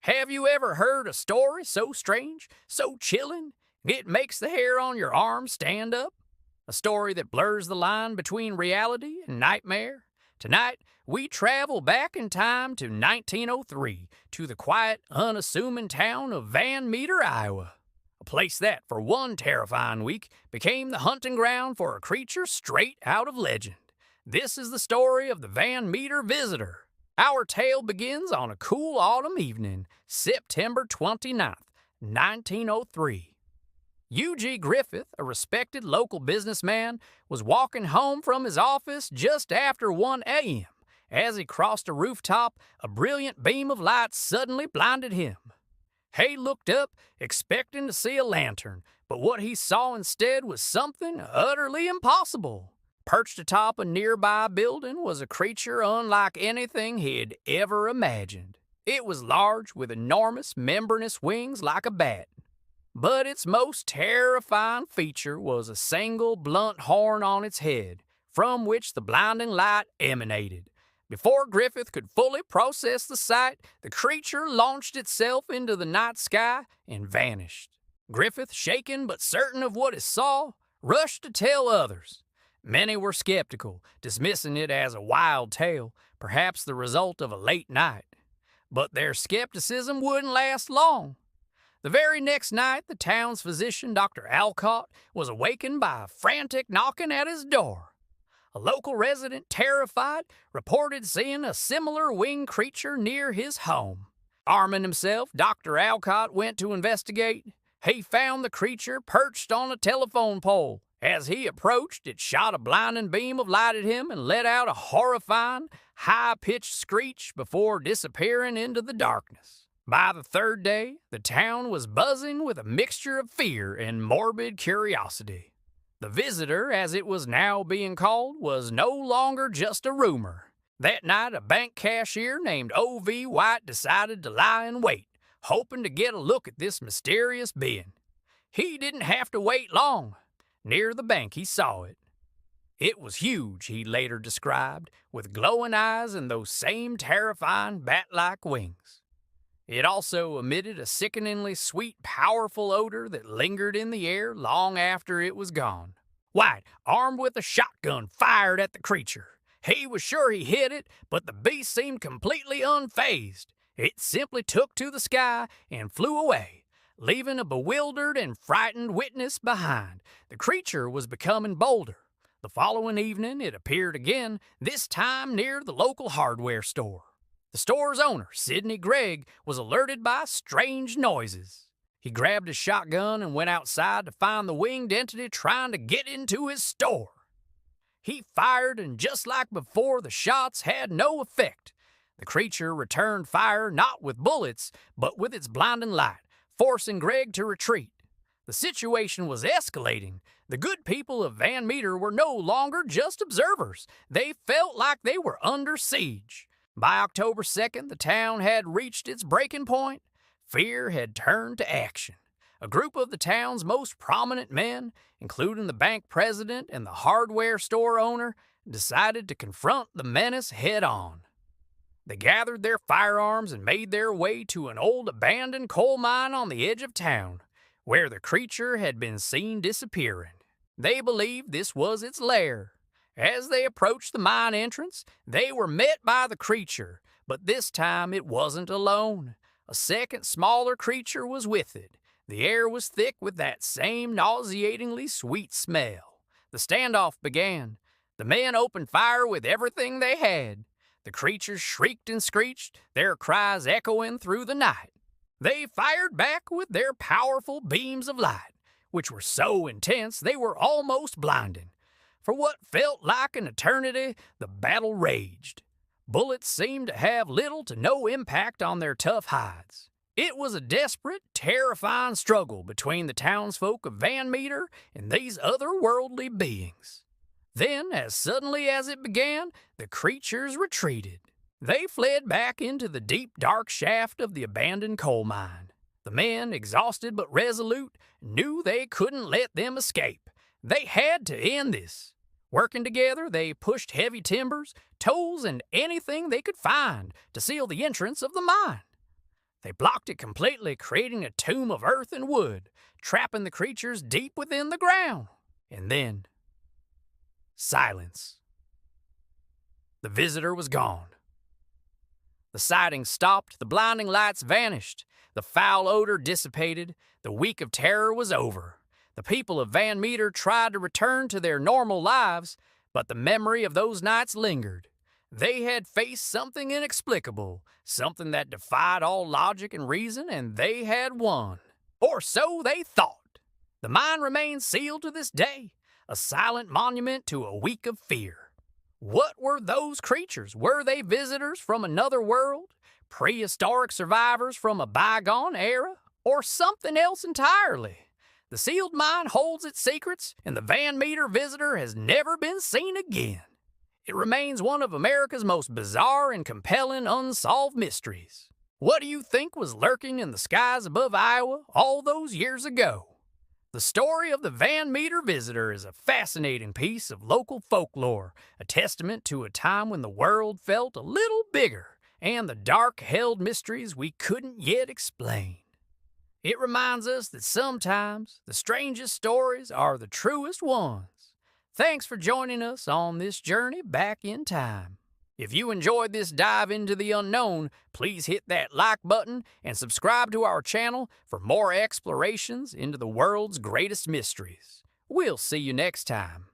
Have you ever heard a story so strange, so chilling, it makes the hair on your arm stand up? A story that blurs the line between reality and nightmare? Tonight, we travel back in time to 1903 to the quiet, unassuming town of Van Meter, Iowa. A place that, for one terrifying week, became the hunting ground for a creature straight out of legend. This is the story of the Van Meter Visitor. Our tale begins on a cool autumn evening, September 29th, 1903. U.G. Griffith, a respected local businessman, was walking home from his office just after 1 a.m. As he crossed a rooftop, a brilliant beam of light suddenly blinded him. Hay looked up, expecting to see a lantern, but what he saw instead was something utterly impossible. Perched atop a nearby building was a creature unlike anything he had ever imagined. It was large, with enormous membranous wings like a bat. But its most terrifying feature was a single blunt horn on its head, from which the blinding light emanated. Before Griffith could fully process the sight, the creature launched itself into the night sky and vanished. Griffith, shaken but certain of what he saw, rushed to tell others. Many were skeptical, dismissing it as a wild tale, perhaps the result of a late night. But their skepticism wouldn't last long. The very next night, the town's physician, Dr. Alcott, was awakened by a frantic knocking at his door. A local resident, terrified, reported seeing a similar winged creature near his home. Arming himself, Dr. Alcott went to investigate. He found the creature perched on a telephone pole. As he approached, it shot a blinding beam of light at him and let out a horrifying, high-pitched screech before disappearing into the darkness. By the third day, the town was buzzing with a mixture of fear and morbid curiosity. The visitor, as it was now being called, was no longer just a rumor. That night, a bank cashier named O.V. White decided to lie in wait, hoping to get a look at this mysterious being. He didn't have to wait long. Near the bank, he saw it. It was huge, he later described, with glowing eyes and those same terrifying bat-like wings. It also emitted a sickeningly sweet, powerful odor that lingered in the air long after it was gone. White, armed with a shotgun, fired at the creature. He was sure he hit it, but the beast seemed completely unfazed. It simply took to the sky and flew away, leaving a bewildered and frightened witness behind. The creature was becoming bolder. The following evening, it appeared again, this time near the local hardware store. The store's owner, Sidney Gregg, was alerted by strange noises. He grabbed his shotgun and went outside to find the winged entity trying to get into his store. He fired, and just like before, the shots had no effect. The creature returned fire not with bullets, but with its blinding light, forcing Gregg to retreat. The situation was escalating. The good people of Van Meter were no longer just observers. They felt like they were under siege. By October 2nd, the town had reached its breaking point. Fear had turned to action. A group of the town's most prominent men, including the bank president and the hardware store owner, decided to confront the menace head-on. They gathered their firearms and made their way to an old abandoned coal mine on the edge of town, where the creature had been seen disappearing. They believed this was its lair. As they approached the mine entrance, they were met by the creature, but this time it wasn't alone. A second, smaller creature was with it. The air was thick with that same nauseatingly sweet smell. The standoff began. The men opened fire with everything they had. The creatures shrieked and screeched, their cries echoing through the night. They fired back with their powerful beams of light, which were so intense they were almost blinding. For what felt like an eternity, the battle raged. Bullets seemed to have little to no impact on their tough hides. It was a desperate, terrifying struggle between the townsfolk of Van Meter and these otherworldly beings. Then, as suddenly as it began, the creatures retreated. They fled back into the deep, dark shaft of the abandoned coal mine. The men, exhausted but resolute, knew they couldn't let them escape. They had to end this. Working together, they pushed heavy timbers, tools, and anything they could find to seal the entrance of the mine. They blocked it completely, creating a tomb of earth and wood, trapping the creatures deep within the ground. And then, silence. The visitor was gone. The sighting stopped, the blinding lights vanished, the foul odor dissipated, the week of terror was over. The people of Van Meter tried to return to their normal lives, but the memory of those nights lingered. They had faced something inexplicable, something that defied all logic and reason, and they had won. Or so they thought. The mine remains sealed to this day, a silent monument to a week of fear. What were those creatures? Were they visitors from another world? Prehistoric survivors from a bygone era? Or something else entirely? The sealed mine holds its secrets, and the Van Meter visitor has never been seen again. It remains one of America's most bizarre and compelling unsolved mysteries. What do you think was lurking in the skies above Iowa all those years ago? The story of the Van Meter visitor is a fascinating piece of local folklore, a testament to a time when the world felt a little bigger and the dark held mysteries we couldn't yet explain. It reminds us that sometimes the strangest stories are the truest ones. Thanks for joining us on this journey back in time. If you enjoyed this dive into the unknown, please hit that like button and subscribe to our channel for more explorations into the world's greatest mysteries. We'll see you next time.